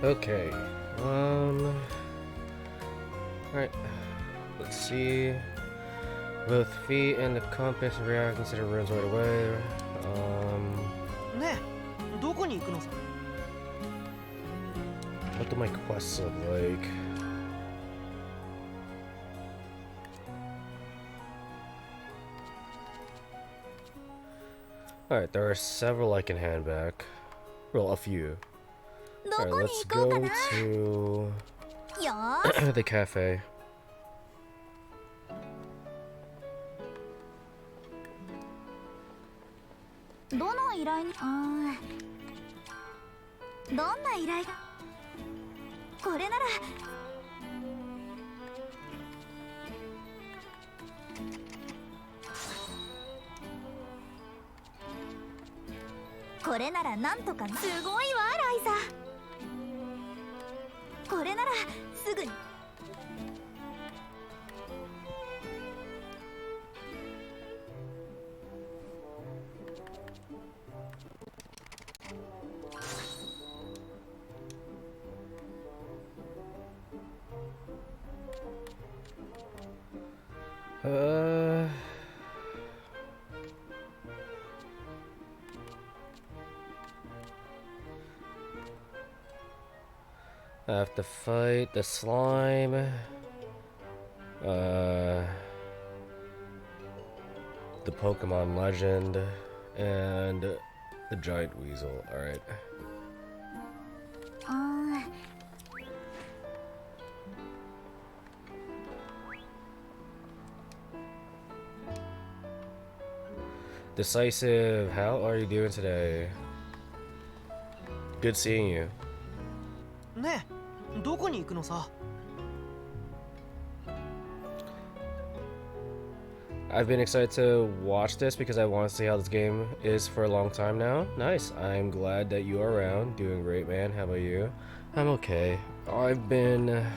Okay. Alright. Let's see. Both feet and the compass react consider rooms right away. ねえ、どこに行くのさ? What do my quests look like? Alright, there are several I can hand back. Well, a few. Alright, let's go to the cafe. どの依頼に、どんな依頼だ。これなら。これならなんとか。すごいわライザ。これならすぐに。I have to fight the slime. The Pokemon legend and the giant weasel. All right. Decisive, how are you doing today? Good seeing you. ねえ、どこに行くのさ? I've been excited to watch this because I want to see how this game is for a long time now. Nice. I'm glad that you are around. Doing great, man. How about you? I'm okay. I've been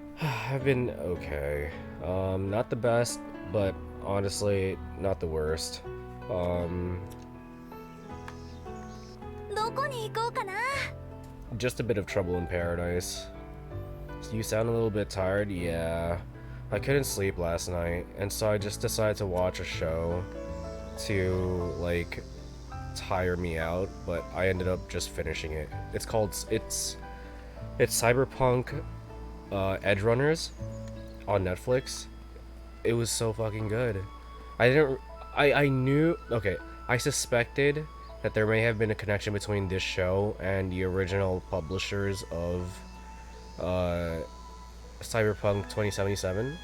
okay. Not the best, but honestly, not the worst. Just a bit of trouble in paradise. You sound a little bit tired? Yeah. I couldn't sleep last night, and so I just decided to watch a show to, like, tire me out, but I ended up just finishing it. It's Cyberpunk Edge Runners on Netflix. It was so fucking good. I knew, okay, I suspected that there may have been a connection between this show and the original publishers of Cyberpunk 2077.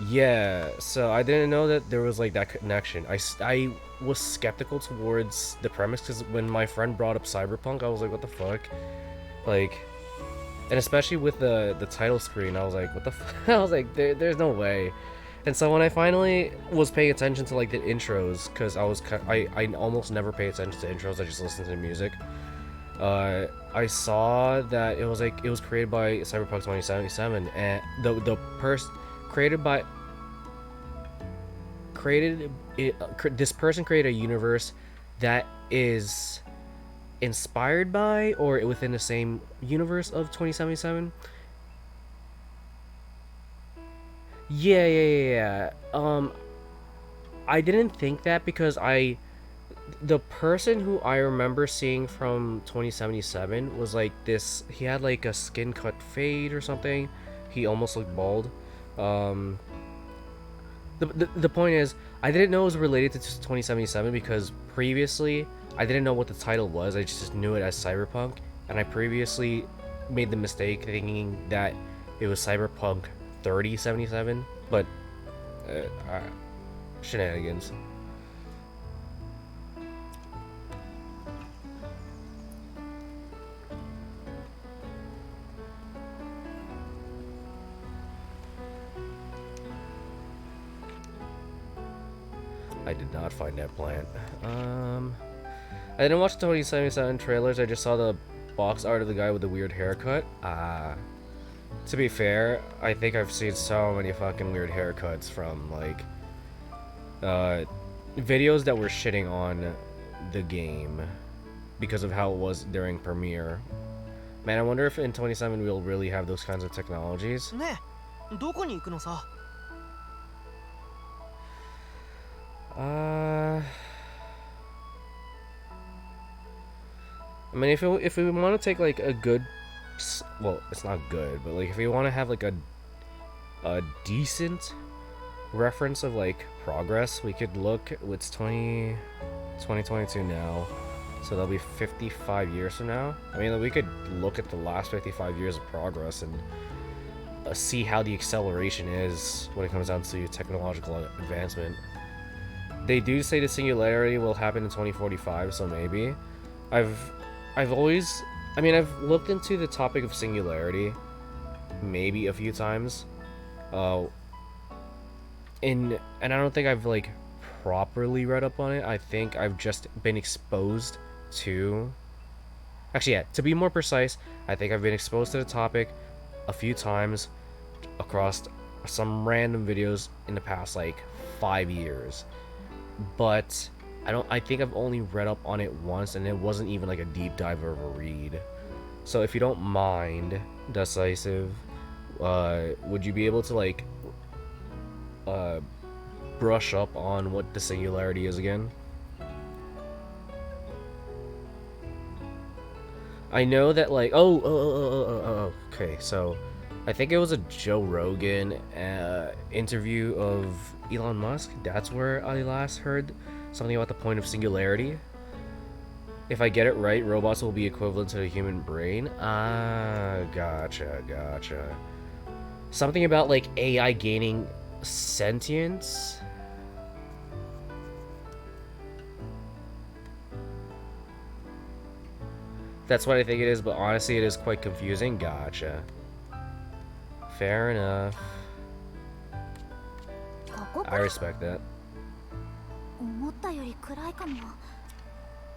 Yeah, so I didn't know that there was like that connection. I was skeptical towards the premise because when my friend brought up Cyberpunk, I was like, what the fuck? Like, and especially with the title screen, I was like, what the fuck? I was like, there's no way. And so when I finally was paying attention to like the intros, because I almost never pay attention to intros, I just listen to the music. I saw that it was created by Cyberpunk 2077, and this person created a universe that is inspired by or within the same universe of 2077. Yeah. I didn't think that because the person who I remember seeing from 2077 was like this. He had like a skin cut fade or something. He almost looked bald. The point is, I didn't know it was related to 2077 because previously I didn't know what the title was. I just knew it as Cyberpunk, and I previously made the mistake thinking that it was Cyberpunk 3077, but shenanigans. I did not find that plant. I didn't watch the 2077 trailers. I just saw the box art of the guy with the weird haircut. To be fair, I think I've seen so many fucking weird haircuts from like videos that were shitting on the game because of how it was during premiere. Man, I wonder if in 27 we'll really have those kinds of technologies. ねえ、どこに行くのさ。I mean, if we want to take like a good, well, it's not good, but like if we want to have like a decent reference of like progress, we could look. It's 2022 now, so that'll be 55 years from now. I mean, we could look at the last 55 years of progress and see how the acceleration is when it comes down to technological advancement. They do say the singularity will happen in 2045, so maybe. I've always, I mean, I've looked into the topic of singularity maybe a few times. And I don't think I've like properly read up on it. I think I've just been exposed to, actually, yeah, to be more precise, I think I've been exposed to the topic a few times across some random videos in the past like 5 years. But I think I've only read up on it once, and it wasn't even like a deep dive of a read. So if you don't mind, Decisive, would you be able to like brush up on what the singularity is again? I know that like okay, so I think it was a Joe Rogan interview of Elon Musk. That's where I last heard something about the point of singularity. If I get it right, robots will be equivalent to the human brain. Ah, gotcha. Something about like AI gaining sentience. That's what I think it is, but honestly it is quite confusing. Gotcha. Fair enough. I respect that. 思ったより暗いかも。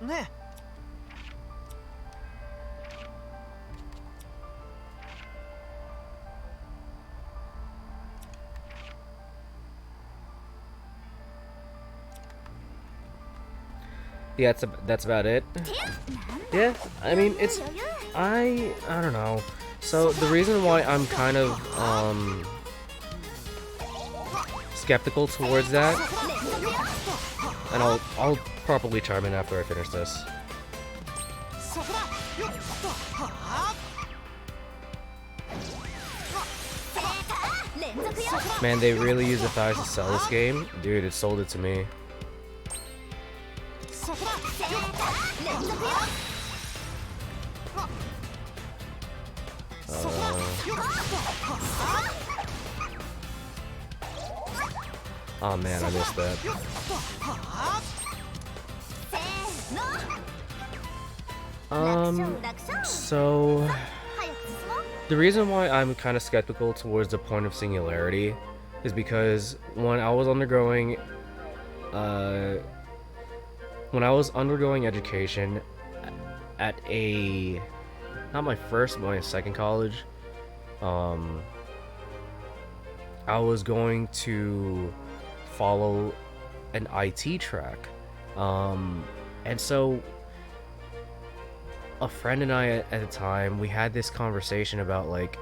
ね Yeah, that's about it. Yeah, I mean, it's I don't know. So the reason why I'm kind of skeptical towards that, and I'll probably chime in after I finish this. Man, they really use the thighs to sell this game? Dude, it sold it to me. Oh man, I missed that. So the reason why I'm kind of skeptical towards the point of singularity is because when I was undergoing education at a, not my first but my second college, I was going to follow an IT track, and so a friend and I at the time, we had this conversation about like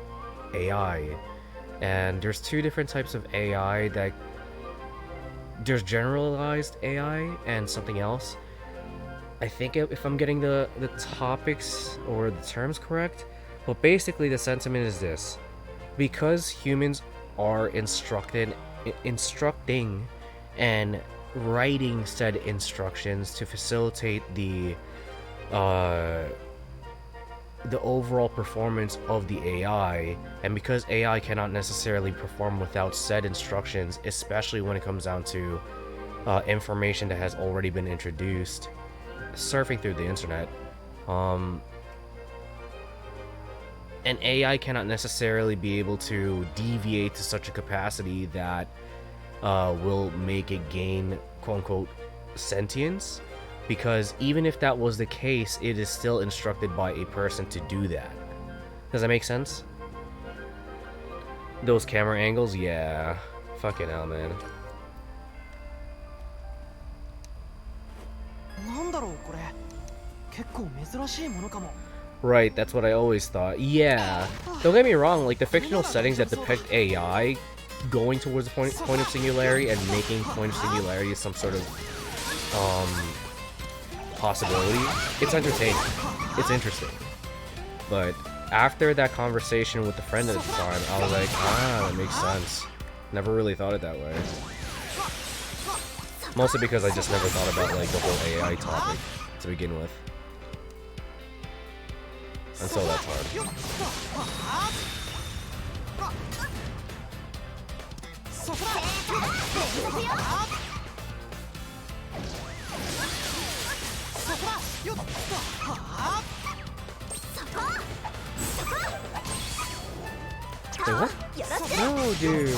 AI, and there's two different types of AI. That there's generalized AI and something else. I think if I'm getting the topics or the terms correct, but basically the sentiment is this: because humans are instructing and writing said instructions to facilitate the overall performance of the AI, and because AI cannot necessarily perform without said instructions, especially when it comes down to information that has already been introduced surfing through the internet, an AI cannot necessarily be able to deviate to such a capacity that will make it gain quote-unquote sentience, because even if that was the case, it is still instructed by a person to do that. Does that make sense? Those camera angles, yeah. Fucking hell, man. なんだろうこれ。結構珍しいものかも。Right, that's what I always thought. Yeah. Don't get me wrong, like the fictional settings that depict AI going towards the point of singularity and making point of singularity some sort of possibility, it's entertaining. It's interesting. But after that conversation with the friend at the time, I was like, ah, that makes sense. Never really thought it that way. Mostly because I just never thought about like the whole AI topic to begin with. And so that's hard. Wait, what? No, dude.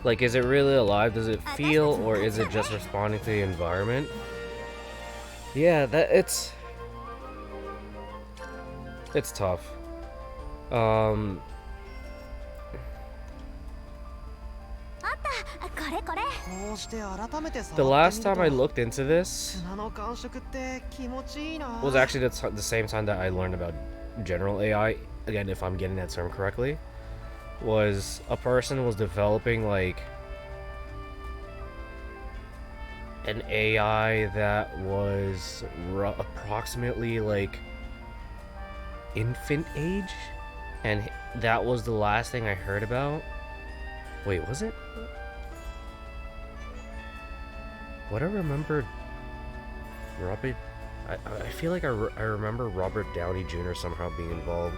Like, is it really alive? Does it feel, or is it just responding to the environment? Yeah, it's tough. The last time I looked into this was actually the same time that I learned about general AI, again, if I'm getting that term correctly, was a person was developing like an AI that was approximately like infant age, and that was the last thing I heard about. Wait, was it? What I remember, Robert, I feel like I remember Robert Downey Jr. somehow being involved.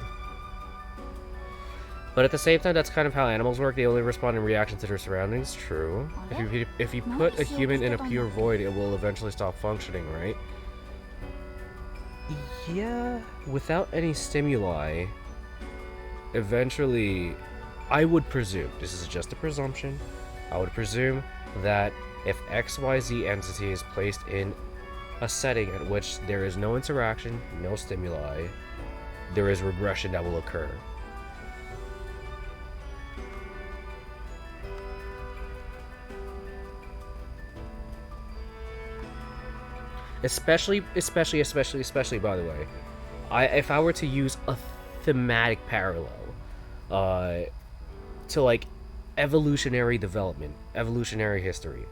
But at the same time, that's kind of how animals work. They only respond in reaction to their surroundings. True. If you put a human in a pure void, it will eventually stop functioning, right? Yeah. Without any stimuli, eventually, I would presume, this is just a presumption, I would presume that if XYZ entity is placed in a setting at which there is no interaction, no stimuli, there is regression that will occur. Especially, by the way, if I were to use a thematic parallel to like evolutionary development, evolutionary history,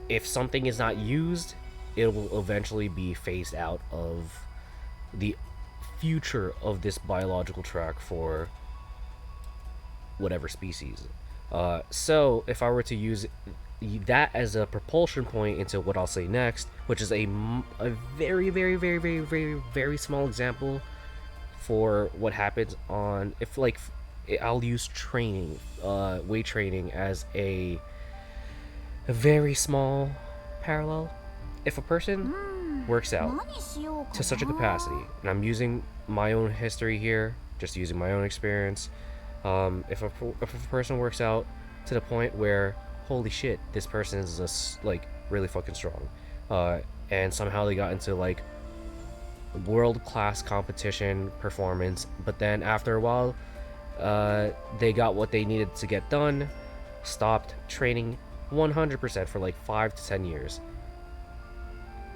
if something is not used, it will eventually be phased out of the future of this biological track for whatever species. So if I were to use that as a propulsion point into what I'll say next, which is a very, very, very, very, very, very small example for what happens on, if like, I'll use training, weight training as a very small parallel. If a person works out to such a capacity, and I'm using my own history here, just using my own experience, if a person works out to the point where, holy shit, this person is just like really fucking strong, and somehow they got into like world-class competition performance, but then after a while they got what they needed to get done, stopped training 100% for like 5 to 10 years.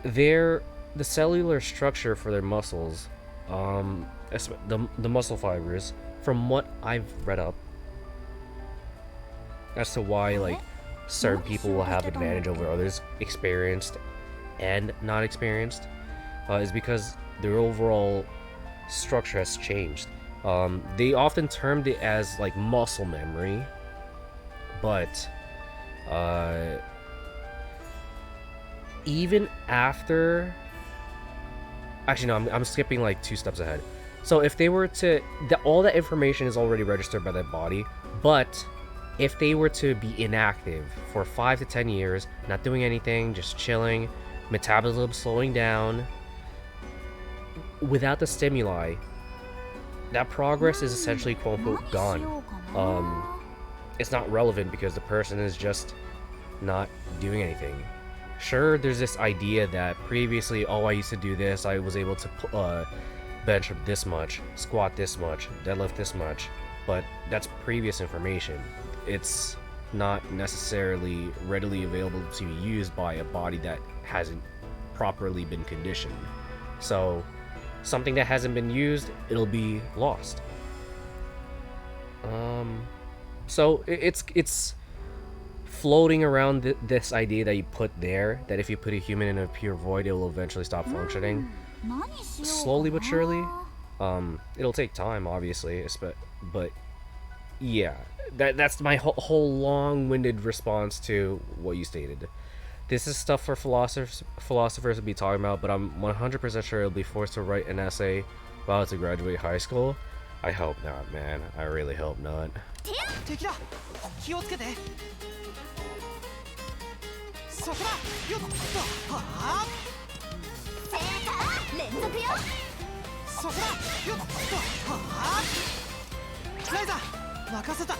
The cellular structure for their muscles, the muscle fibers, from what I've read up as to why like certain people will have advantage over others, experienced and not experienced, is because their overall structure has changed. They often termed it as like muscle memory, but even after, actually no, I'm skipping like 2 steps ahead. So if they were to, all that information is already registered by their body, but if they were to be inactive for 5 to 10 years, not doing anything, just chilling, metabolism slowing down, without the stimuli, that progress is essentially quote unquote gone. It's not relevant because the person is just not doing anything. Sure, there's this idea that previously, oh, I used to do this, I was able to bench up this much, squat this much, deadlift this much, but that's previous information. It's not necessarily readily available to be used by a body that hasn't properly been conditioned. So something that hasn't been used, it'll be lost. So it's floating around this idea that you put there, that if you put a human in a pure void, it will eventually stop functioning. Slowly but surely. It'll take time, obviously, but yeah, that's my whole long-winded response to what you stated. This is stuff for philosophers to be talking about, but I'm 100% sure you'll be forced to write an essay about to graduate high school. I hope not, man. I really hope not. 敵だ気をつけてそこだよっとはあセーター連続よそこだよっとはあライザ任せた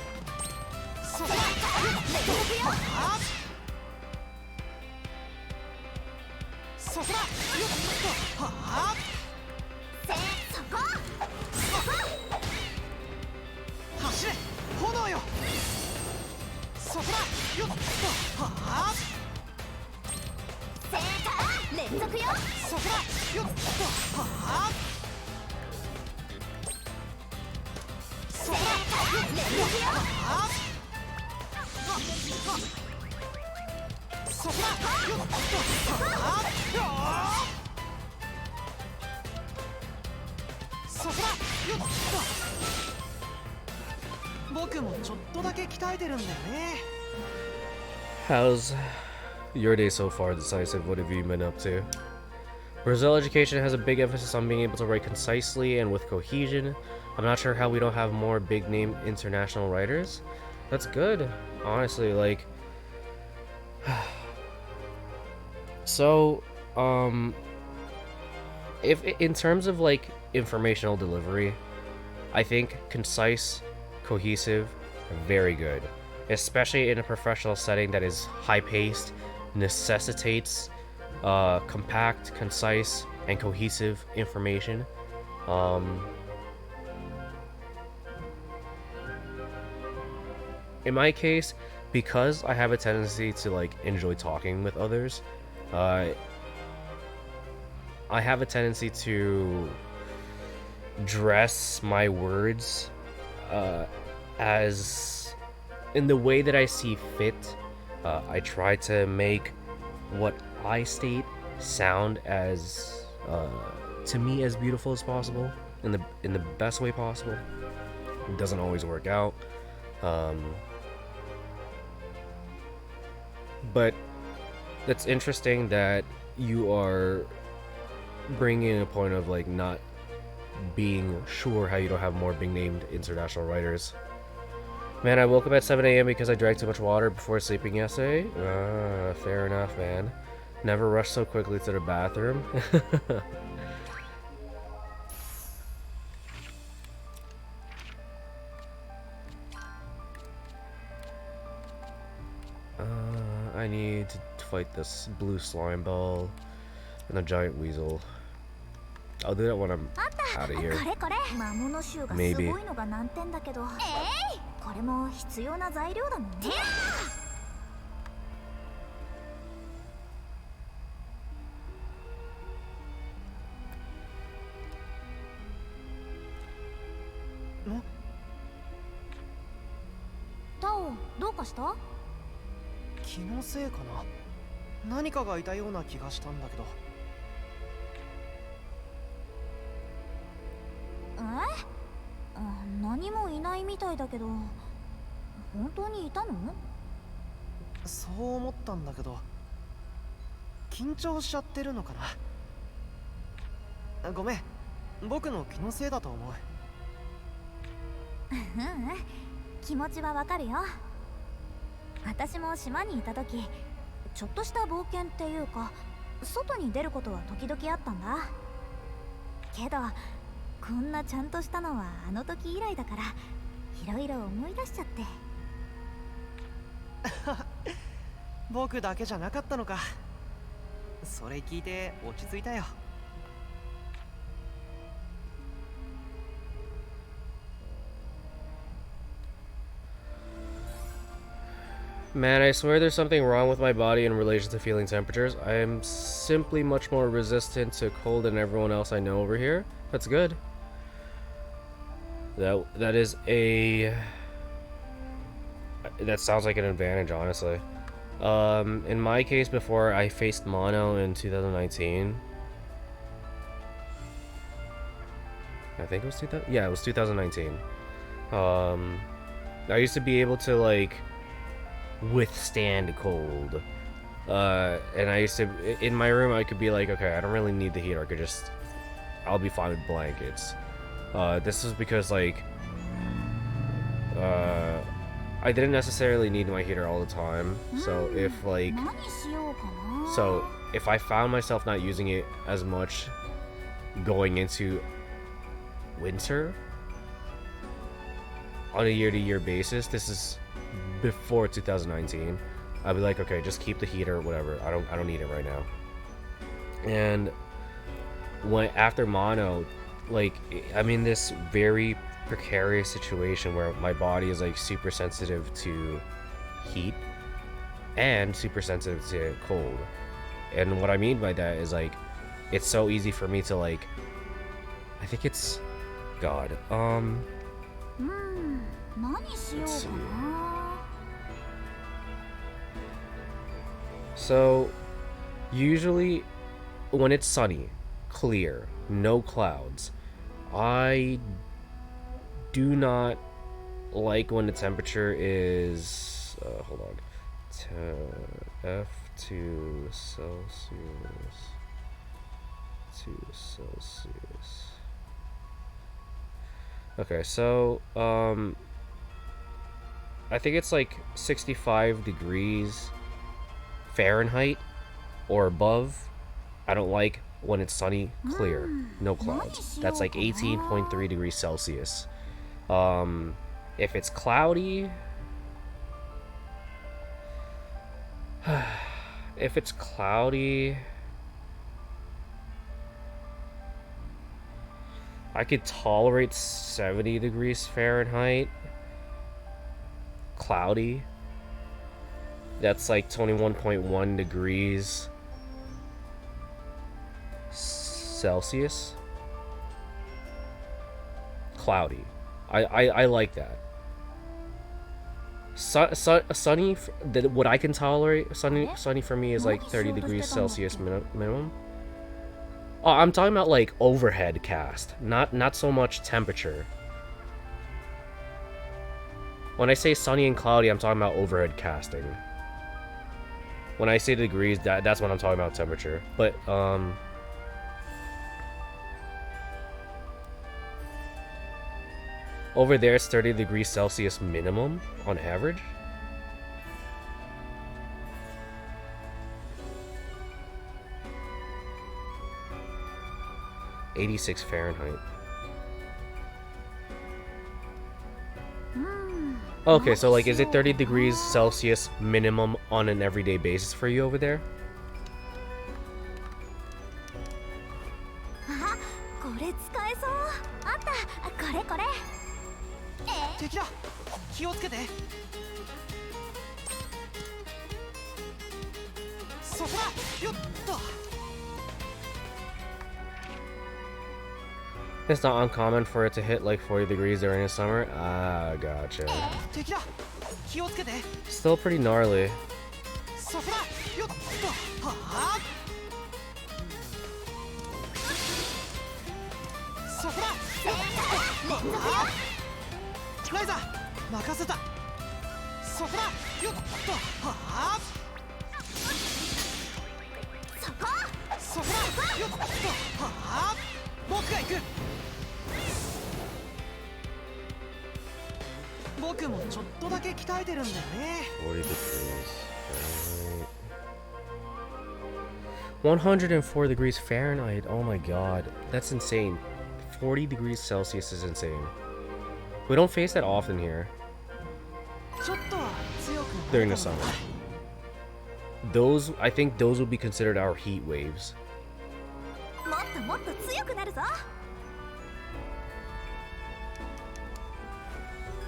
そこだよっとはあそこだよっとはあそこ走れ炎よそこだよっとはあセーター連続よそこだよっとはあそこだよっとはあそこだよっとはあそこだよっと僕もちょっとだけ鍛えてるんだよね How's your day so far, Decisive? What have you been up to? Brazil education has a big emphasis on being able to write concisely and with cohesion. I'm not sure how we don't have more big-name international writers. That's good, honestly, like... So, if in terms of, like, informational delivery, I think concise, cohesive, very good. Especially in a professional setting that is high-paced, necessitates compact, concise, and cohesive information. In my case, because I have a tendency to like enjoy talking with others, I have a tendency to dress my words as in the way that I see fit. I try to make what I state sound as to me as beautiful as possible, in the best way possible. It doesn't always work out, but that's interesting that you are bringing in a point of like not being sure how you don't have more big named international writers. Man, I woke up at 7 a.m. because I drank too much water before sleeping yesterday. Fair enough, man. Never rush so quickly to the bathroom. I need to fight this blue slime ball and a giant weasel. I'll do that when I'm out of here. Maybe. これも必要な材料だもんね。タオ、どうかした？気のせいかな。何かがいたような気がしたんだけど。何もいないみたいだけど、本当にいたの？そう思ったんだけど、緊張しちゃってるのかな。ごめん、僕の気のせいだと思う。気持ちはわかるよ。私も島にいた時、ちょっとした冒険っていうか、外に出ることは時々あったんだ。けどこんなちゃんとしたのはあの時以来だから、いろいろ思い出しちゃって。僕だけじゃなかったのか。それ聞いて落ち着いたよ。Man, I swear there's something wrong with my body in relation to feeling temperatures. I am simply much more resistant to cold than everyone else I know over here. That's good. That is a... That sounds like an advantage, honestly. In my case, before I faced mono in 2019. I think it was 2000. Yeah, it was 2019. I used to be able to like withstand cold. And I used to, in my room, I could be like, okay, I don't really need the heater. I'll be fine with blankets. This is because like, I didn't necessarily need my heater all the time. So if I found myself not using it as much going into winter on a year-to-year basis, this is before 2019, I'd be like, okay, just keep the heater, whatever. I don't need it right now. And after mono, like, I'm in this very precarious situation where my body is like super sensitive to heat and super sensitive to cold. And what I mean by that is like, it's so easy for me to like, I think it's God. Let's see. So, usually, when it's sunny, clear, no clouds, I do not like when the temperature is, hold on, F2 Celsius, 2 Celsius. Okay, so, I think it's like 65 degrees Fahrenheit or above. I don't like when it's sunny, clear, no clouds. That's like 18.3 degrees Celsius. If it's cloudy, I could tolerate 70 degrees Fahrenheit. Cloudy, that's like 21.1 degrees Celsius. Cloudy. I like that. Sunny, what I can tolerate, sunny for me is like 30 degrees Celsius minimum. Oh, I'm talking about like overhead cast, not so much temperature. When I say sunny and cloudy, I'm talking about overhead casting. When I say degrees, that's what I'm talking about, temperature. But, over there, it's 30 degrees Celsius minimum on average. '86 Fahrenheit. Okay, so like, is it 30 degrees Celsius minimum on an everyday basis for you over there? It's not uncommon for it to hit like 40 degrees during the summer. Ah, gotcha. Still pretty gnarly. Fahrenheit. 104 degrees Fahrenheit. Oh my god, that's insane. 40 degrees Celsius is insane. We don't face that often here ちょっとは強くなる during the かも summer. Those, I think those would be considered our heat waves. もっともっと強くなるぞ。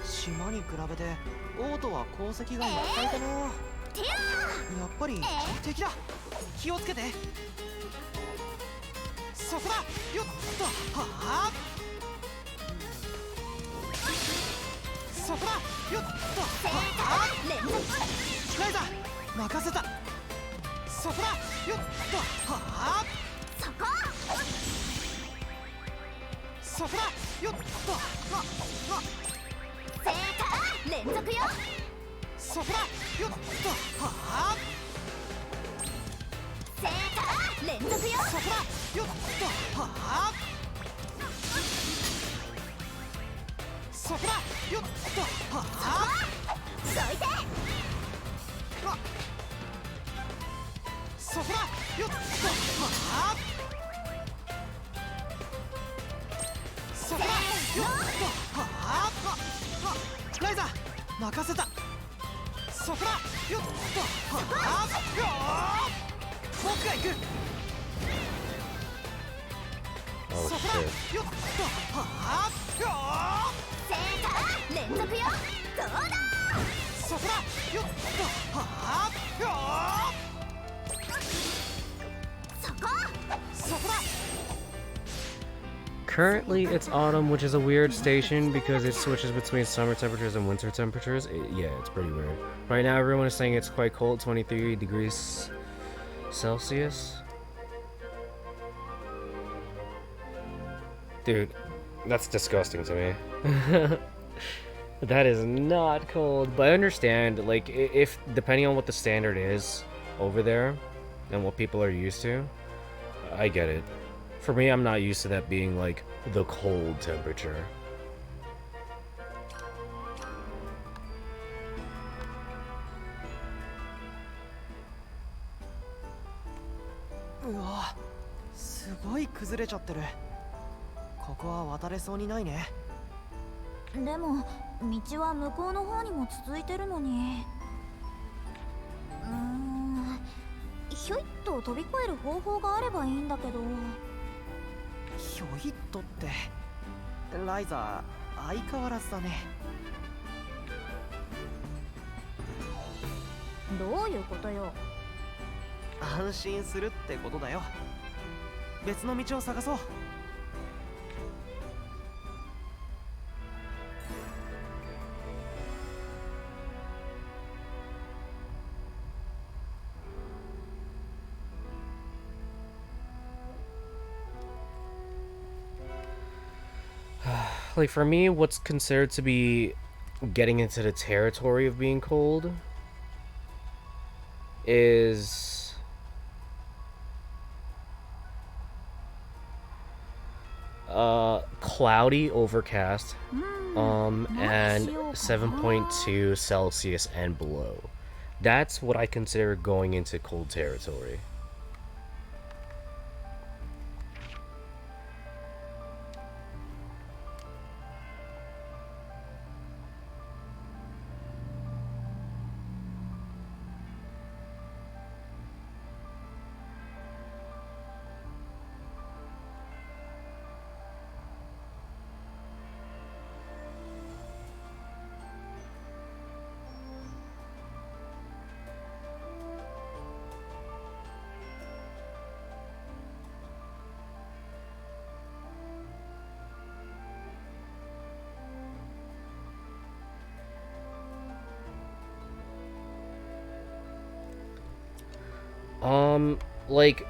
島に比べてオートは功績がいっぱいだな。やっぱり敵だ。気をつけて。そこだ。よっと。はあ。そこだ。よっと。はあ。連続。ライザ任せた。そこだ。よっと。はあ。そこ。そこだ。よっと。正解。連続よ。そこだ。よっと。はあ。正解。連続よ。そこだ。よっと。はあ。そこだ。よっと。はあ。どいて。そこだ。よっと。はあ。そこだ。よっと。はあ。ライザ任せた。そこだ。よっと。はあ。僕が行く。 Oh そこ shit. だ。よっと。はあ。正解。連続よ。どうだ。そこだ。よっと。はあ。そこ。そこだ。 Currently, it's autumn, which is a weird station because it switches between summer temperatures and winter temperatures. Yeah, it's pretty weird. Right now, everyone is saying it's quite cold, 23 degrees Celsius. Dude, that's disgusting to me. That is not cold, but I understand, like, if depending on what the standard is over there and what people are used to, I get it. For me, I'm not used to that being like the cold temperature. Wow, すごい崩れちゃってる。ここは渡れそうにないね。でも道は向こうの方にも続いてるのに。ひょいっと飛び越える方法があればいいんだけど。ひょいっとって、ライザー相変わらずだね。どういうことよ。安心するってことだよ。別の道を探そう。Like for me, what's considered to be getting into the territory of being cold is cloudy, overcast, and 7.2 Celsius and below. That's what I consider going into cold territory. Like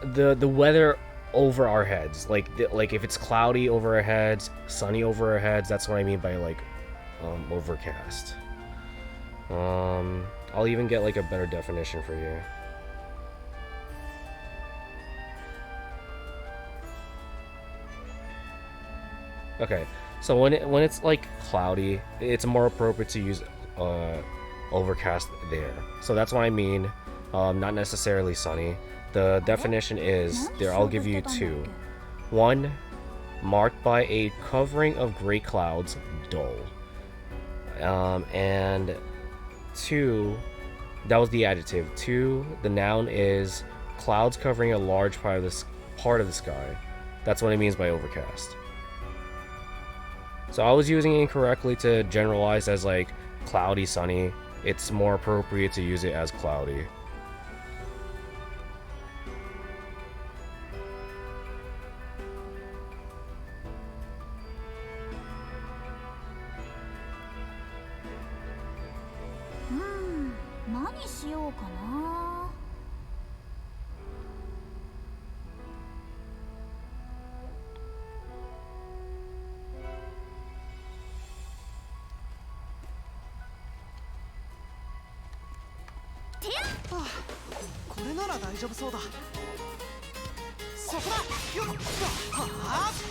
the weather over our heads, like if it's cloudy over our heads, sunny over our heads, that's what I mean by like overcast. I'll even get like a better definition for you. Okay, so when it's like cloudy, it's more appropriate to use overcast there. So that's what I mean. Not necessarily sunny. The definition is there. I'll give you two. One, marked by a covering of gray clouds, dull. And 2, that was the adjective. 2, the noun is clouds covering a large part of the sky. That's what it means by overcast. So I was using it incorrectly to generalize as like cloudy, sunny. It's more appropriate to use it as cloudy.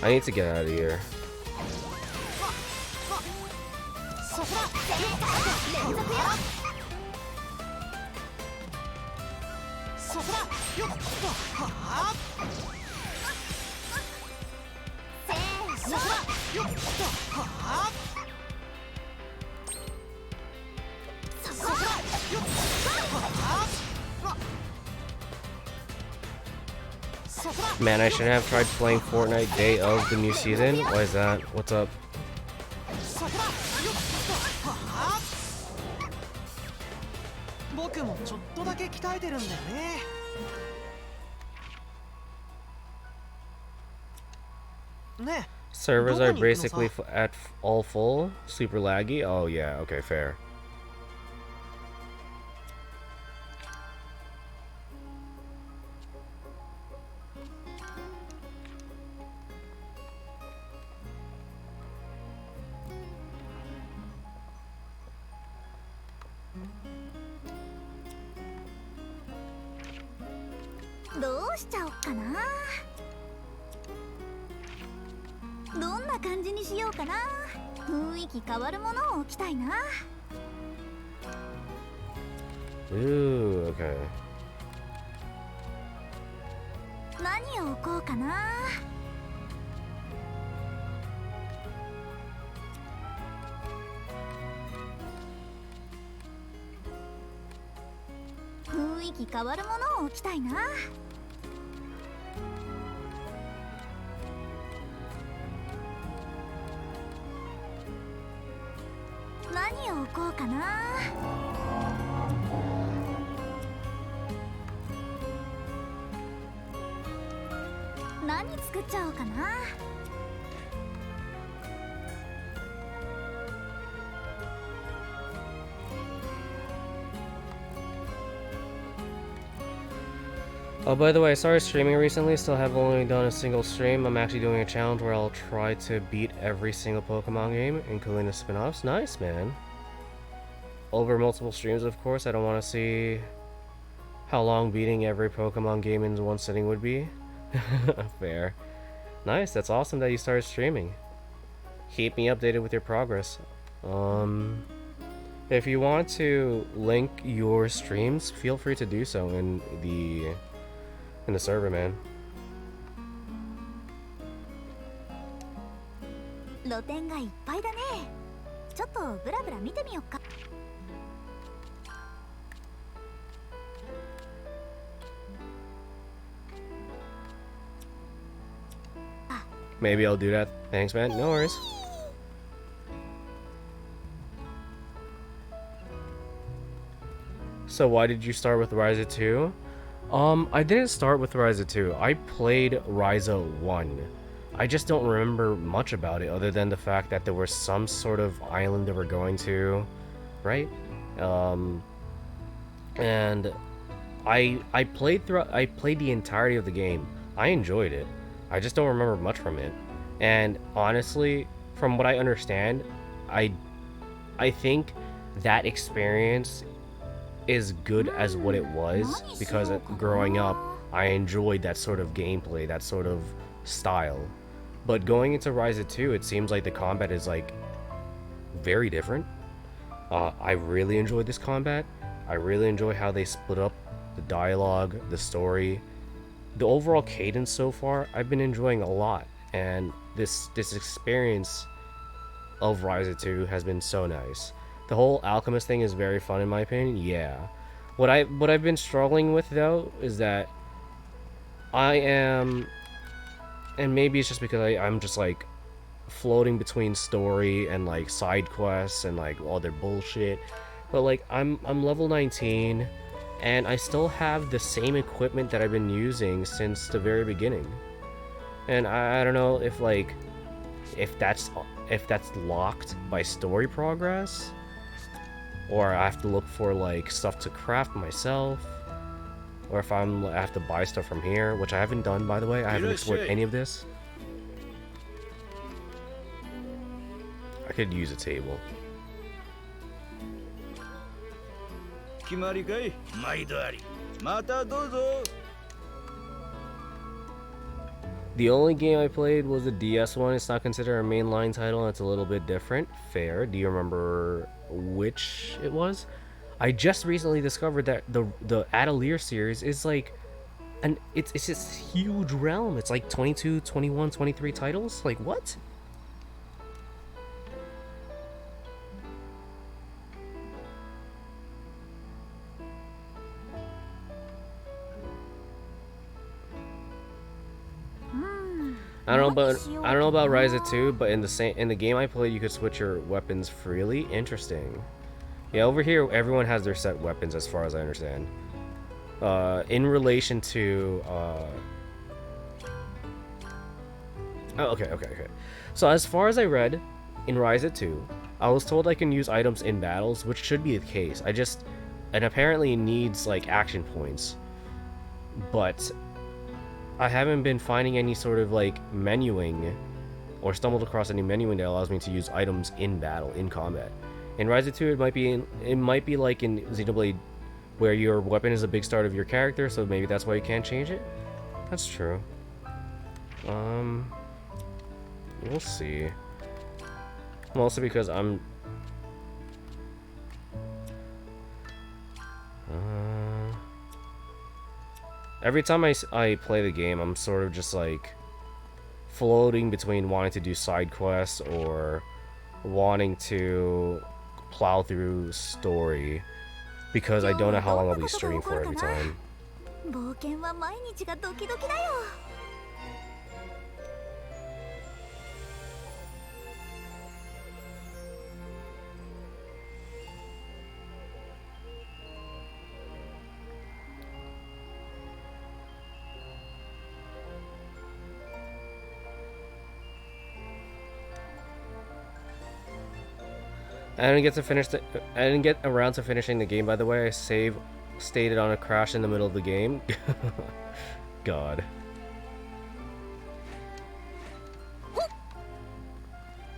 I need to get out of here. Man, I should have tried playing Fortnite day of the new season. Why is that? What's up? Servers are basically at all full, super laggy. Oh yeah, okay, fair. Ooh, okay. Oh, by the way, I started streaming recently, still have only done a single stream. I'm actually doing a challenge where I'll try to beat every single Pokemon game, including the spin-offs. Nice, man. Over multiple streams, of course. I don't want to see how long beating every Pokemon game in one sitting would be. Fair. Nice, that's awesome that you started streaming. Keep me updated with your progress. If you want to link your streams, feel free to do so in the server, man. Maybe I'll do that. Thanks, man. No worries. So why did you start with Ryza 2? I didn't start with Ryza 2. I played Ryza 1. I just don't remember much about it other than the fact that there was some sort of island that we're going to, right? And I played the entirety of the game. I enjoyed it. I just don't remember much from it. And honestly, from what I understand, I think that experience is good as what it was, because growing up I enjoyed that sort of gameplay, that sort of style. But going into Ryza 2, it seems like the combat is like very different. I really enjoyed this combat. I really enjoy how they split up the dialogue, the story, the overall cadence so far. I've been enjoying a lot, and this experience of Ryza 2 has been so nice. The whole alchemist thing is very fun in my opinion. Yeah. What I've been struggling with though is that I am, and maybe it's just because I'm just like floating between story and like side quests and like all their bullshit, but like I'm level 19 and I still have the same equipment that I've been using since the very beginning, and I don't know if like if that's locked by story progress, or I have to look for like stuff to craft myself, or if I have to buy stuff from here, which I haven't done, by the way. I haven't explored any of this. I could use a table. The only game I played was the DS one. It's not considered a mainline title, and it's a little bit different. Fair. Do you remember which it was? I just recently discovered that the Atelier series is like it's this huge realm. It's like 22, 21, 23 titles. Like what? I don't know about Ryza 2, but in the game I played, you could switch your weapons freely. Interesting. Yeah, over here everyone has their set weapons as far as I understand. In relation to oh, okay. So as far as I read in Ryza 2, I was told I can use items in battles, which should be the case. And apparently it needs like action points, but I haven't been finding any sort of like menuing or stumbled across any menuing that allows me to use items in battle, in combat. In Ryza 2, it might be like in Xenoblade, where your weapon is a big start of your character, so maybe that's why you can't change it. That's true. We'll see. Mostly because I'm every time I play the game, I'm sort of just like floating between wanting to do side quests or wanting to plow through story, because I don't know how long I'll be streaming for every time. I didn't get around to finishing the game, by the way. I stated on a crash in the middle of the game. God.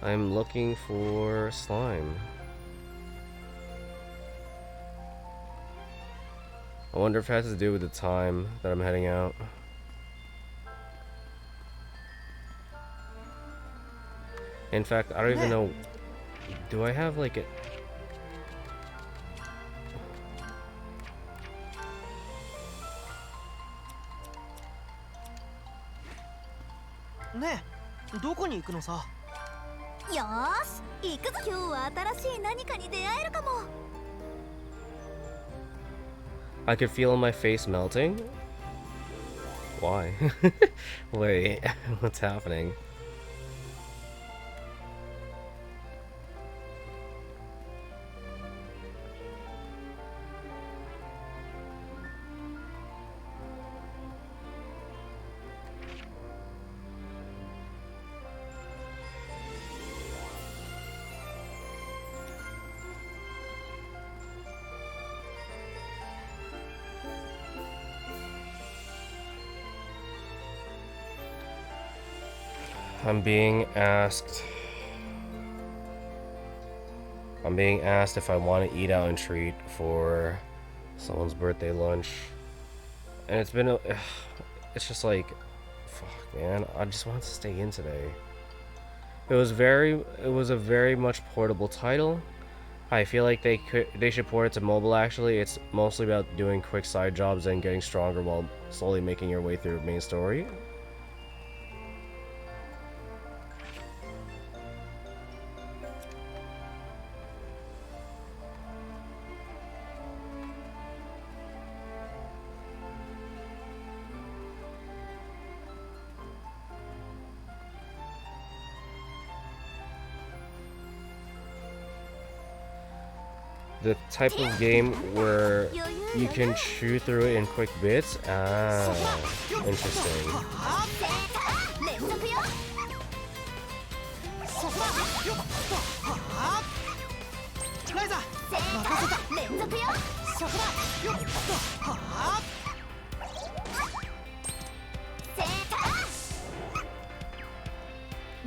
I'm looking for slime. I wonder if it has to do with the time that I'm heading out. In fact, I don't even know. Do I have like it? I could feel my face melting. Why? Wait, what's happening? I'm being asked if I want to eat out and treat for someone's birthday lunch, and it's just like, fuck, man, I just want to stay in today. It was a very much portable title. I feel like they should port it to mobile. Actually, it's mostly about doing quick side jobs and getting stronger while slowly making your way through the main story. The type of game where you can chew through it in quick bits? Ah, interesting. ライザ任せた連続よそこだよっとはあ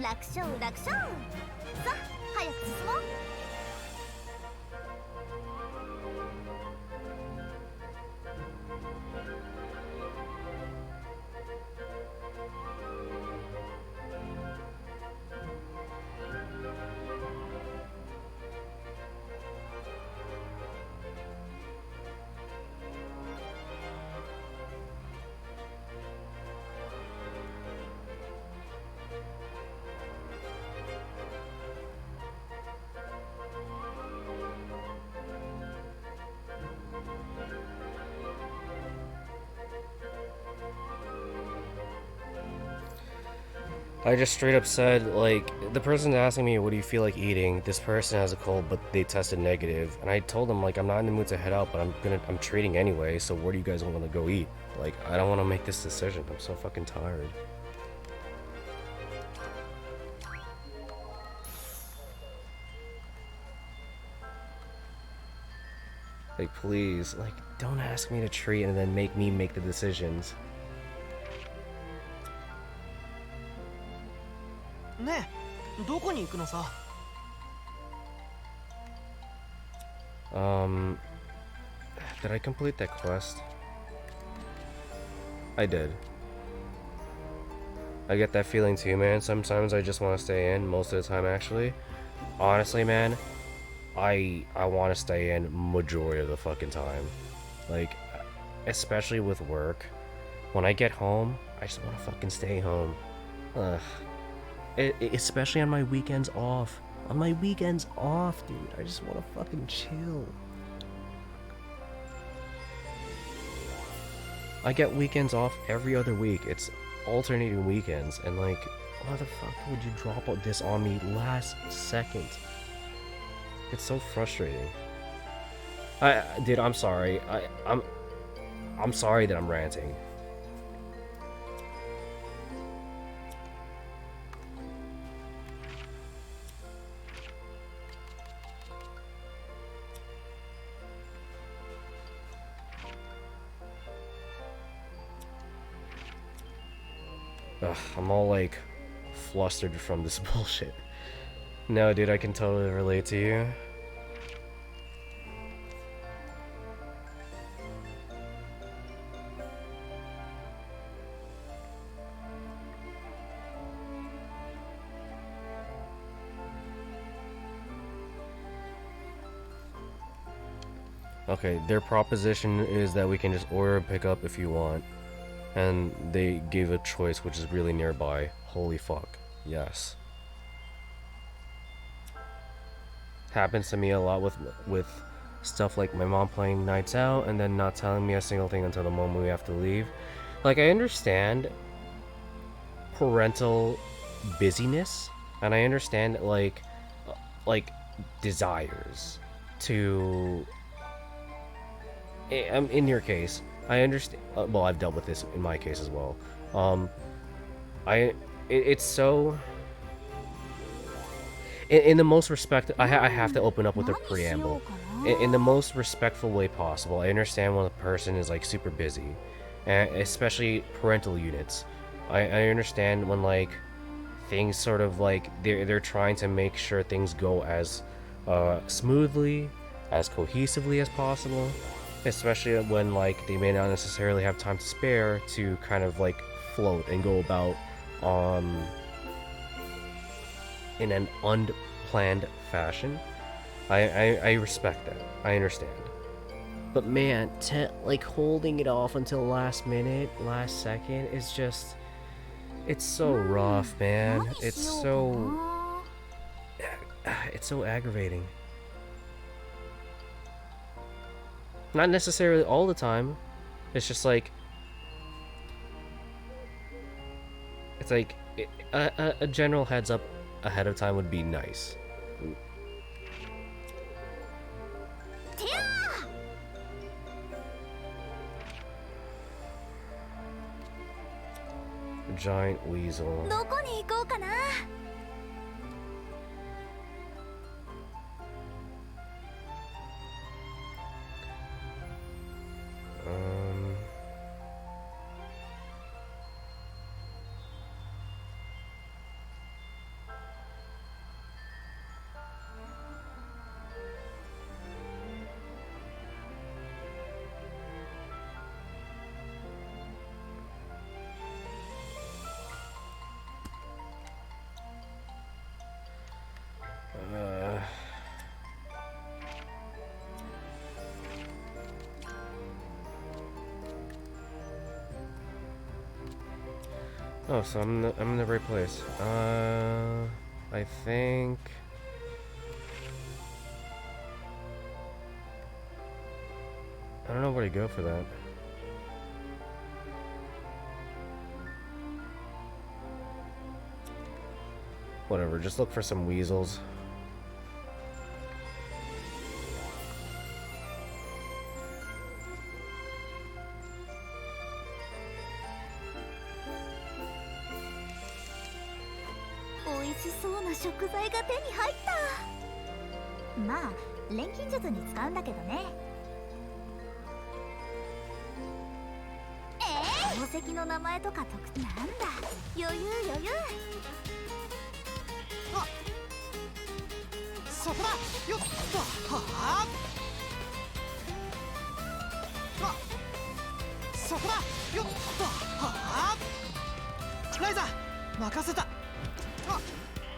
楽勝楽勝。さあ早く進もう。I just straight up said, like, the person's asking me, what do you feel like eating? This person has a cold, but they tested negative. And I told them, like, I'm not in the mood to head out, but I'm treating anyway, so where do you guys want to go eat? Like, I don't want to make this decision. I'm so fucking tired. Like, please, like, don't ask me to treat and then make me make the decisions. ねえどこに行くのさ Did I complete that quest? I did. I get that feeling too, man. Sometimes I just want to stay in, most of the time actually. Honestly, man, I want to stay in majority of the fucking time. Like, especially with work. When I get home, I just want to fucking stay home. Ugh. Especially on my weekends off. On my weekends off, dude. I just want to fucking chill. I get weekends off every other week. It's alternating weekends. And like, why the fuck would you drop this on me last second? It's so frustrating. Dude, I'm sorry. I'm sorry that I'm ranting. Ugh, I'm all like flustered from this bullshit. No, dude, I can totally relate to you. Okay, their proposition is that we can just order pick up if you want. And they gave a choice which is really nearby. Holy fuck. Yes. Happens to me a lot with stuff like my mom playing nights out and then not telling me a single thing until the moment we have to leave. Like, I understand parental busyness, and I understand like desires to in your case, I understand. Well, I've dealt with this in my case as well. It's so. In the most respect, I have to open up with a preamble. In the most respectful way possible. I understand when a person is like super busy, and especially parental units. I understand when like things sort of like they're trying to make sure things go as smoothly, as cohesively as possible. Especially when like they may not necessarily have time to spare to kind of like float and go about in an unplanned fashion. I respect that. I understand. But man, like holding it off until last minute, last second is just, it's so rough, man. It's so aggravating. Not necessarily all the time. It's just like, it's like a general heads up ahead of time would be nice. giant weasel. どこに行こうかな。Oh, so I'm in the right place. I think. I don't know where to go for that. Whatever, just look for some weasels.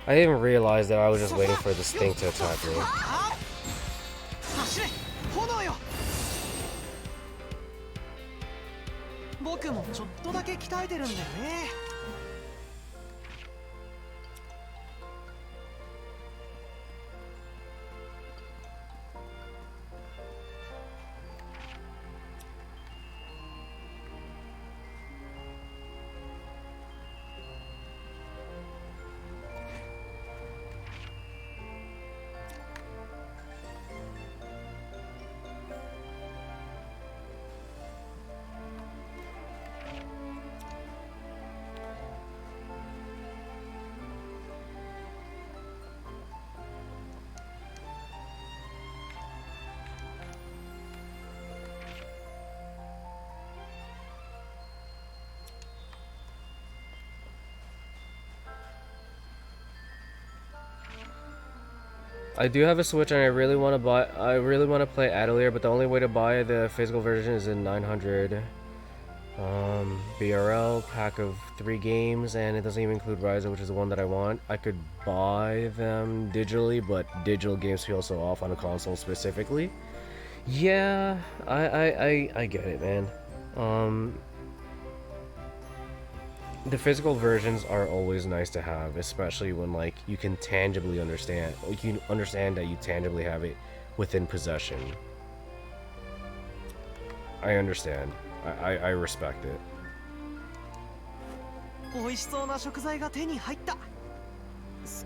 I didn't realize that I was just waiting for this thing to attack me. 僕もちょっとだけ鍛えてるんだよね。I do have a Switch and I really want to play Atelier, but the only way to buy the physical version is in 900 BRL pack of 3 games, and it doesn't even include Ryza, which is the one that I want. I could buy them digitally, but digital games feel so off on a console specifically. Yeah, I get it, man. The physical versions are always nice to have, especially when like you can tangibly understand, like you understand that you tangibly have it within possession. I understand. I respect it. 美味しそうな食材が手に入った。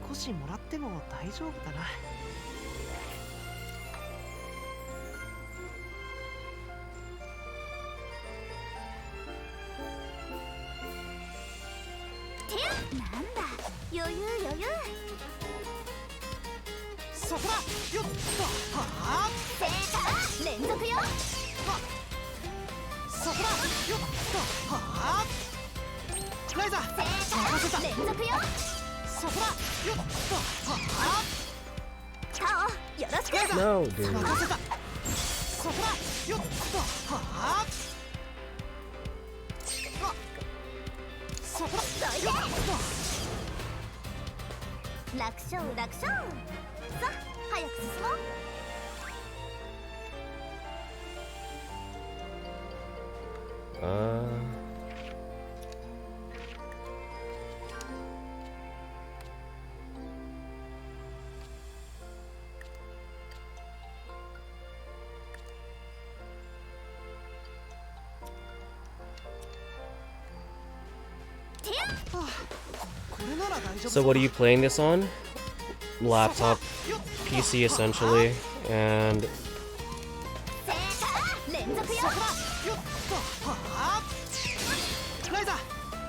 少しもらっても大丈夫かな。なんだ、余裕余裕。そこだ。よっと。はあ。セーター連続よ。そこだ。よっと。はあ。ライザ。セーター連続よ。そこだ。よっと。はあ。カオ、よろしく。No, dude. 任せた。そこだ。よっと。はあ。そこだ。よっと。楽勝楽勝。さあ早く進もう。So what are you playing this on? Laptop, PC essentially, and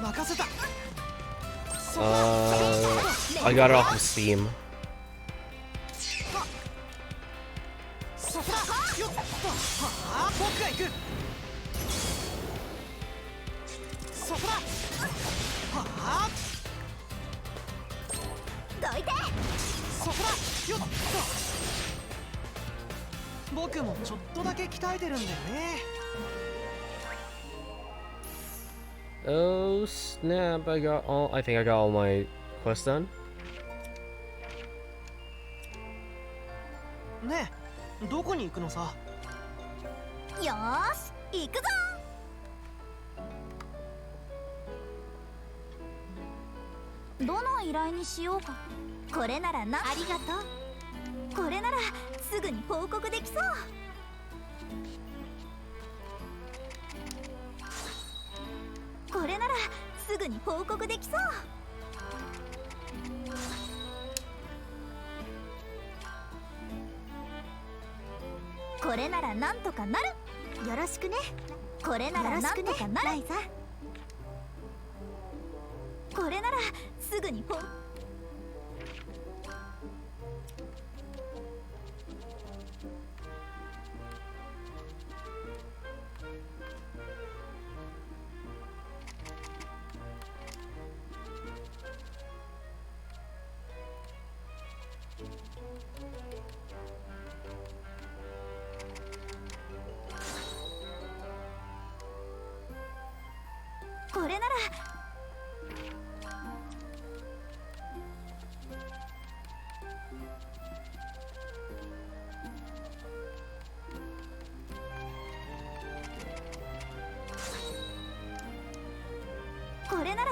任せた。 I got it off of Steam. そこだ。よっと。はあ、僕が行く。そこだ。はあ。どいて。そこだ。よっと。僕もちょっとだけ鍛えてるんだよね。 Oh snap, I think I got all my quests done. ねえ、どこに行くのさ。よーし行くぞ。どの依頼にしようか。これならな。ありがとう。これならすぐに報告できそう。これならすぐに報告できそう。これならなんとかなる。よろしくね。これならなんとかなる。ライザ。これならすぐに報告。これなら。これなら。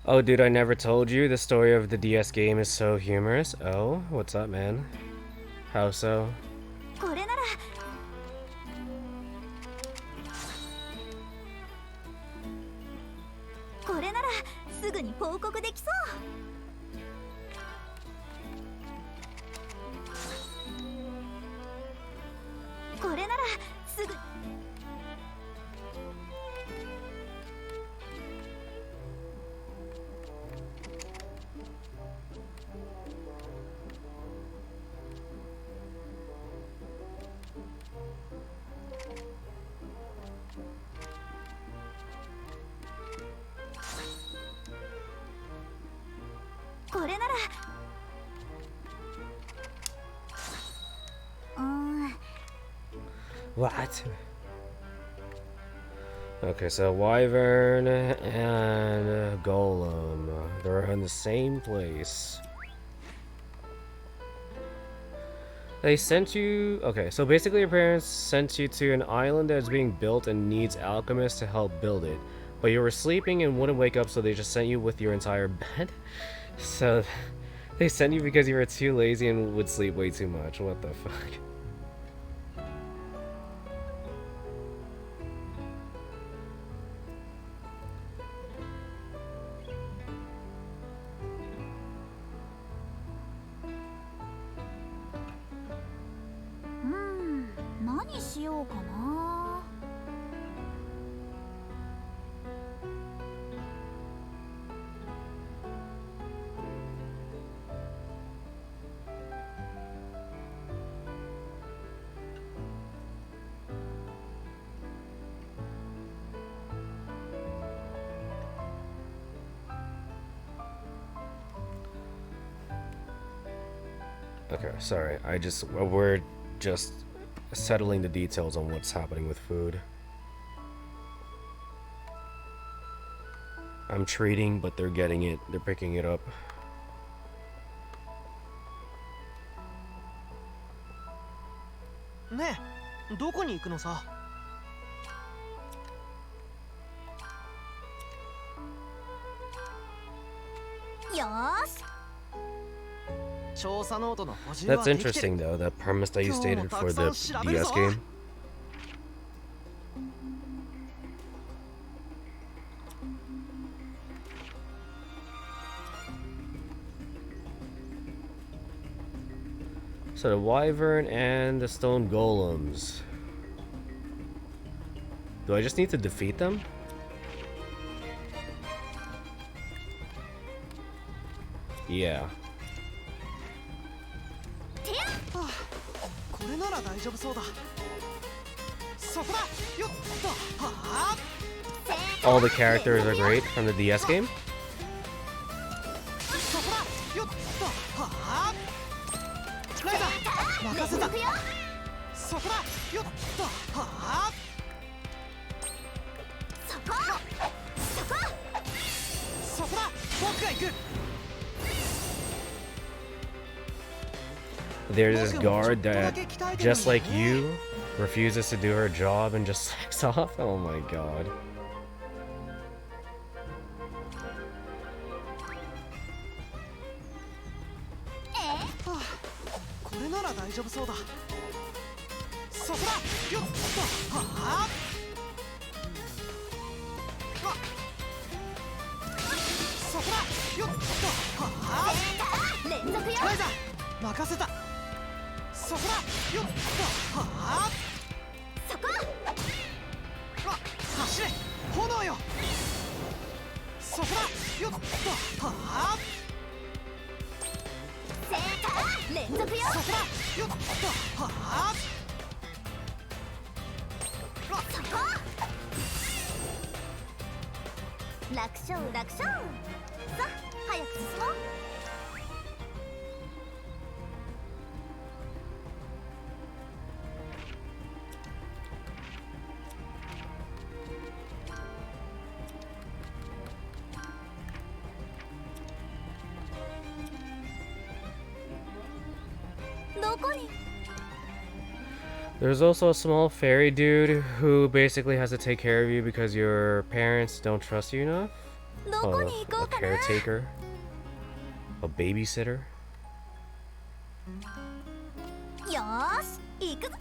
Oh, dude, I never told you the story of the DS game is so humorous. Oh, what's up, man? How so? これなら。これならすぐに報告できそう。これならすぐ。これなら。What? Okay, so Wyvern and Golem, they're in the same place. They sent you... Okay, so basically your parents sent you to an island that's being built and needs alchemists to help build it. But you were sleeping and wouldn't wake up, so they just sent you with your entire bed? So, they sent you because you were too lazy and would sleep way too much. What the fuck? Okay, sorry. We're just settling the details on what's happening with food. I'm treating, but they're getting it. They're picking it up. ねえ、どこに行くのさ。よーし。 That's interesting though, that premise that you stated for the DS game. So the wyvern and the stone golems. Do I just need to defeat them? Yeah. これなら大丈夫そうだ。そこだ。よっと。はあ。 All the characters are great from the DS game. そこだ。よっと。はあ。ライザー任せた。そこだ。よっと。はあ。そこだ。僕が行く。 There's this guard that, just like you, refuses to do her job and just slacks off. Oh my god. これなら大丈夫そうだ。そこだ。よっと。はあ。そこだ。よっと。はあ。ライザー任せた。そこだ。よっと。はあ。走れ炎よ。そこだ。よっと。はあ。そこだ。よっと。はあ。楽勝楽勝。さあ早く進もう。 There's also a small fairy dude who basically has to take care of you because your parents don't trust you enough. A caretaker. A babysitter. よーし行くぞ。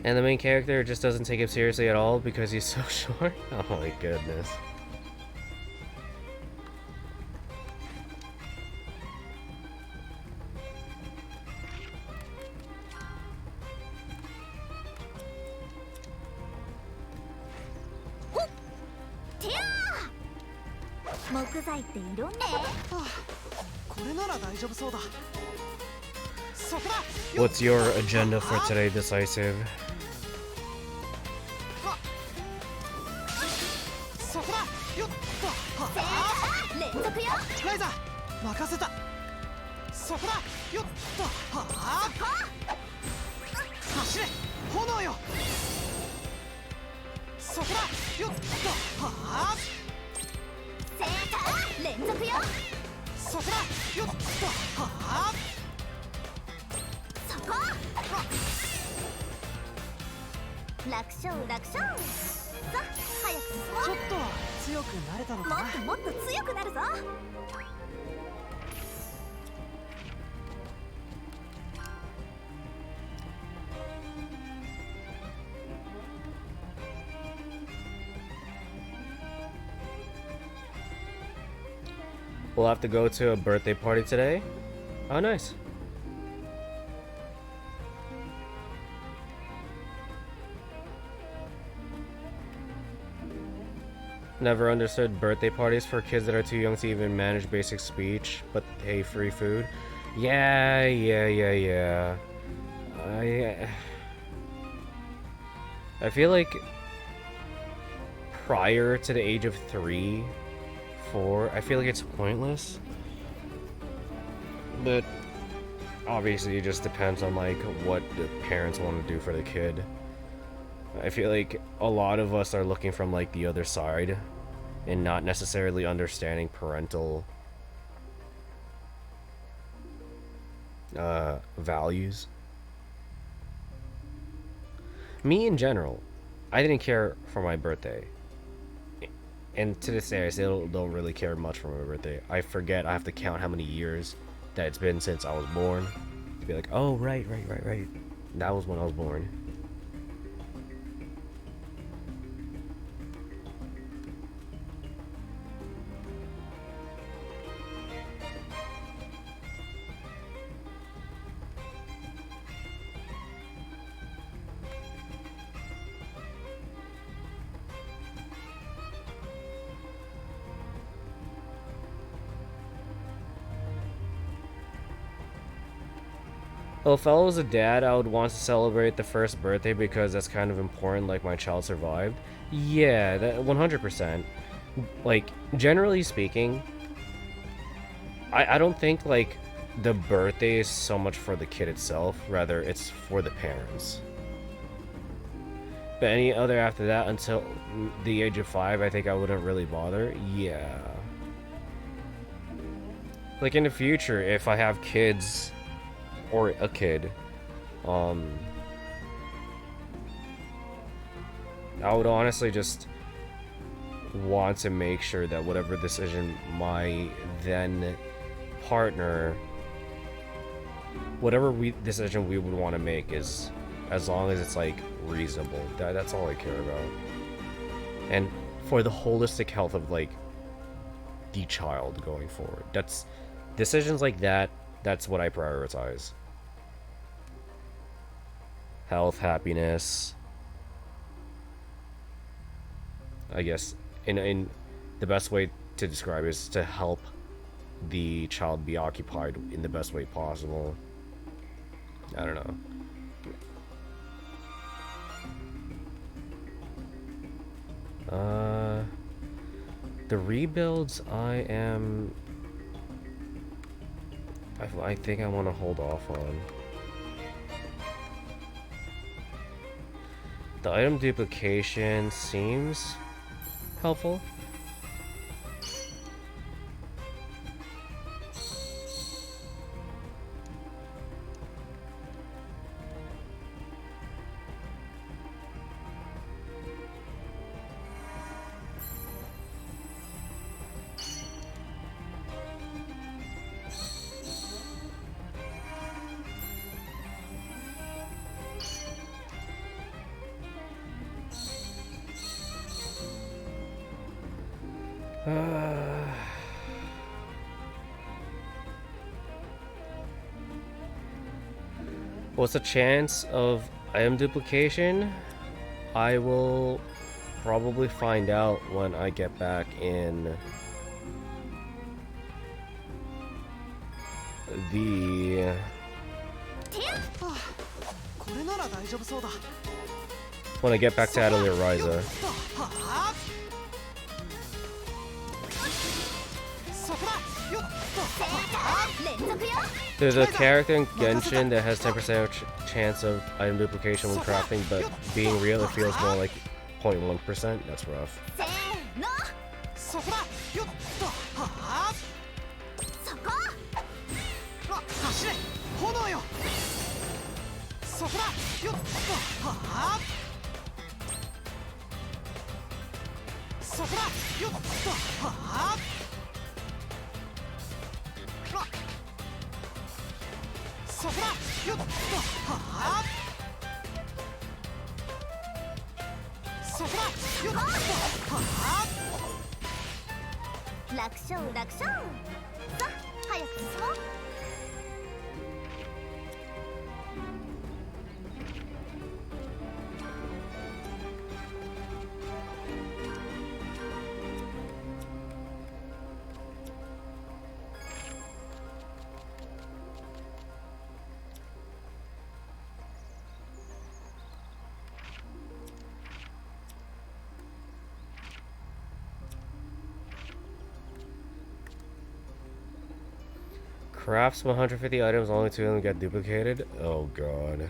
And the main character just doesn't take him seriously at all because he's so short. Oh my goodness. What's your agenda for today, Decisive? そこだ。よっと。はあ。連続よ。ライザー任せた。そこだ。よっと。はあ。走れ炎よ。そこだ。よっと。はあ。連続よ。そこだ。よっと。はあ。そこ。楽勝楽勝。 さあ早く進もう。ちょっと強くなれたのかな。もっともっと強くなるぞ。We'll have to go to a birthday party today. Oh, nice. Never understood birthday parties for kids that are too young to even manage basic speech, but hey, free food. Yeah. I feel like prior to the age of 3, 4, I feel like it's pointless. But obviously it just depends on like what the parents want to do for the kid. I feel like a lot of us are looking from like the other side and not necessarily understanding parental values. Me in general, I didn't care for my birthday. And to this day, I still don't really care much for my birthday. I forget. I have to count how many years that it's been since I was born. To be like, oh, right. That was when I was born. Well, if I was a dad, I would want to celebrate the first birthday because that's kind of important, like my child survived. Yeah, that 100%. Like, generally speaking, I don't think, like, the birthday is so much for the kid itself, rather it's for the parents. But any other after that, until the age of 5, I think I wouldn't really bother. Yeah. Like, in the future, if I have kids... or a kid, I would honestly just want to make sure that whatever decision my then partner, whatever decision we would want to make is, as long as it's like reasonable. That's all I care about. And for the holistic health of like the child going forward. That's decisions like that, that's what I prioritize. Health, happiness. I guess in the best way to describe it is to help the child be occupied in the best way possible. I don't know. The rebuilds I think I want to hold off on. The item duplication seems helpful. What's the chance of item duplication? I will probably find out when I get back in the... when I get back to Atelier Ryza. There's a character in Genshin that has 10% chance of item duplication when crafting, but being real, it feels more like 0.1%. That's rough. Crafts 150 items, only 2 of them get duplicated. Oh god.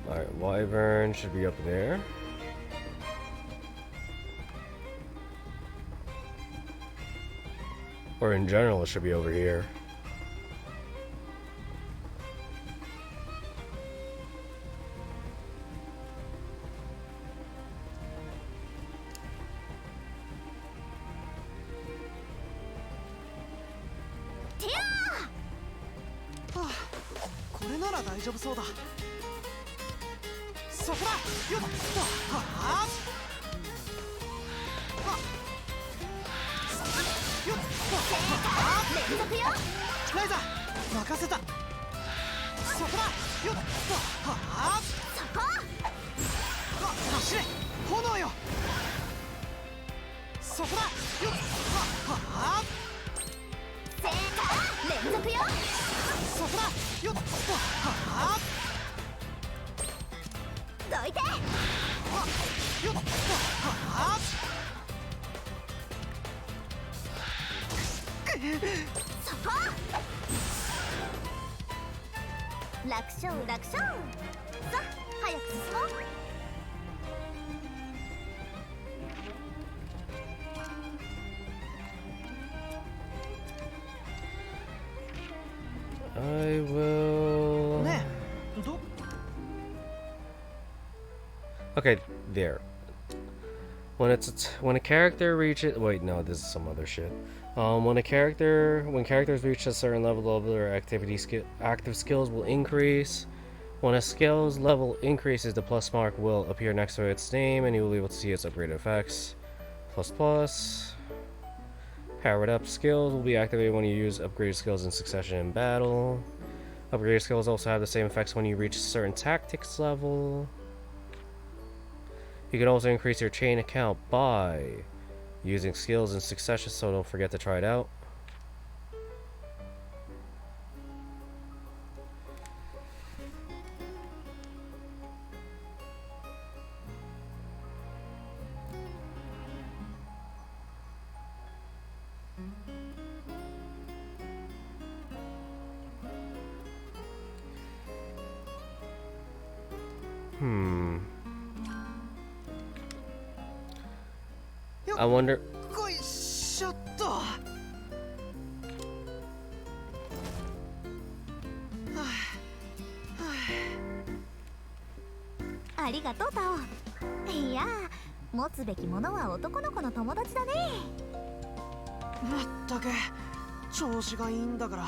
Alright, Wyvern should be up there. Or in general, it should be over here. I will... Okay, there. When a character reaches... Wait, no, this is some other shit. When characters reach a certain level, their active skills will increase. When a skills level increases, the plus mark will appear next to its name, and you will be able to see its upgraded effects. Plus. Powered up skills will be activated when you use upgraded skills in succession in battle. Upgraded skills also have the same effects when you reach a certain tactics level. You can also increase your chain account by using skills in succession, so don't forget to try it out. I wonder...いや、持つべきものは男の子の友達だね。まったけ、調子がいいんだから。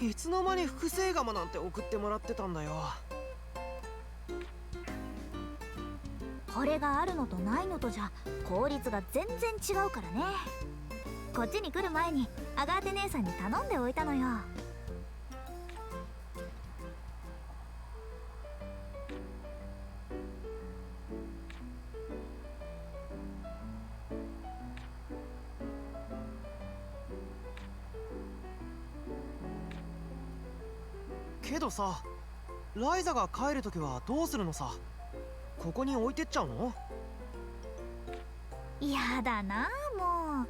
いつの間に複製釜なんて送ってもらってたんだよ。これがあるのとないのとじゃ効率が全然違うからね。こっちに来る前にアガーテ姉さんに頼んでおいたのよ。けどさ、ライザが帰るときはどうするのさ。ここに置いてっちゃうの？やだな、も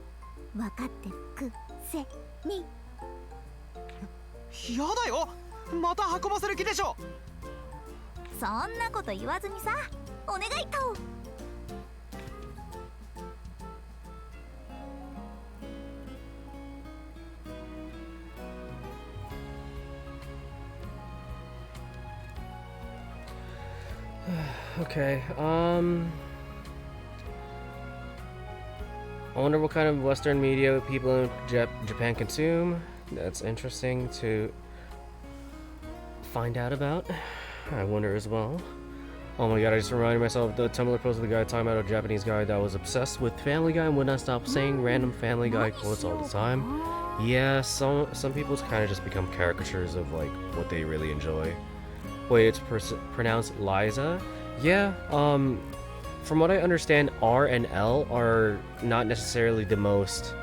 う分かってるくせに。やだよ、また運ばせる気でしょ。そんなこと言わずにさ、お願いと。Okay, I wonder what kind of Western media people in Japan consume. That's interesting to find out about. I wonder as well. Oh my god, I just reminded myself of the Tumblr post of the guy talking about a Japanese guy that was obsessed with Family Guy and would not stop saying random Family Guy quotes all the time. Yeah, some people kind of just become caricatures of like what they really enjoy. Wait, it's pronounced Liza? Yeah, from what I understand, R and L are not necessarily the most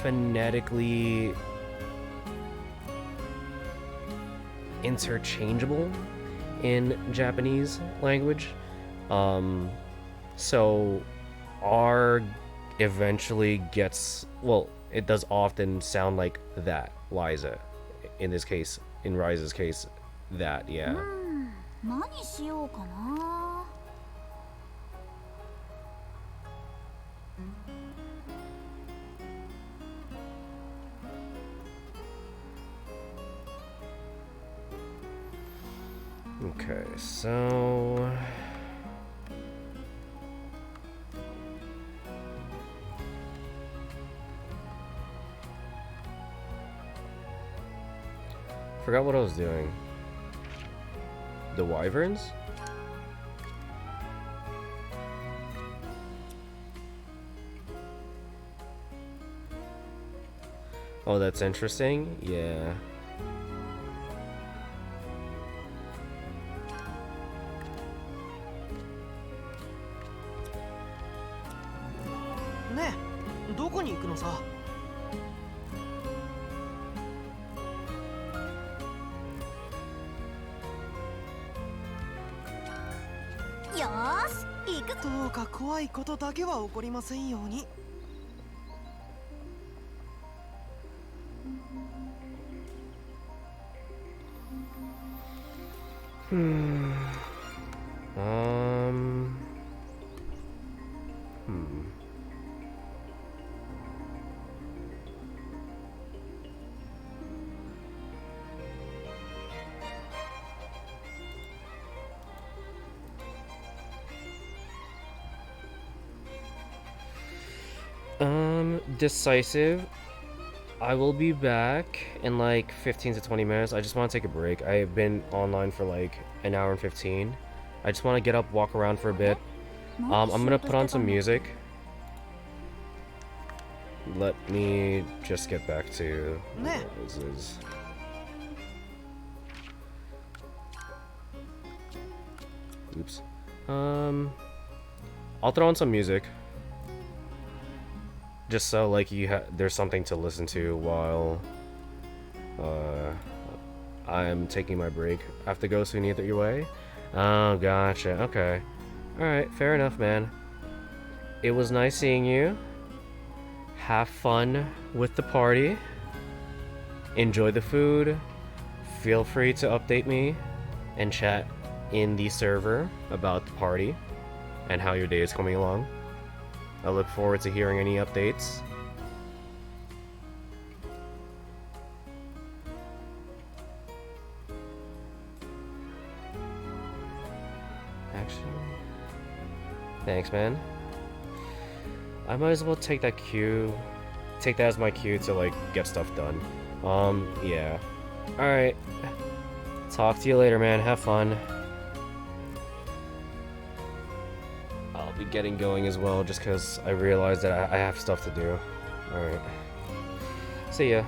phonetically interchangeable in Japanese language. So R eventually gets, well, it does often sound like that, Liza. In this case, in Ryza's case, that, yeah. 何しようかな。Okay, so... Forgot what I was doing. The wyverns? Oh, that's interesting. Yeah. Ne, どこに行くのさ? よーし、行く。どうか怖いことだけは起こりませんように。Hmm. Decisive. I will be back in like 15 to 20 minutes. I just want to take a break. I've been online for like an hour and 15. I just want to get up, walk around for a bit. I'm gonna put on some music. Let me just get back to what this is. Oops. I'll throw on some music. Just so like there's something to listen to while I'm taking my break. I have to go soon either your way. Oh, gotcha. Okay. Alright, fair enough, man. It was nice seeing you. Have fun with the party. Enjoy the food. Feel free to update me and chat in the server about the party and how your day is coming along. I look forward to hearing any updates. Actually, thanks, man. I might as well take that as my cue to like get stuff done. Yeah. Alright. Talk to you later, man. Have fun. I'll be getting going as well just because I realized that I have stuff to do. Alright. See ya.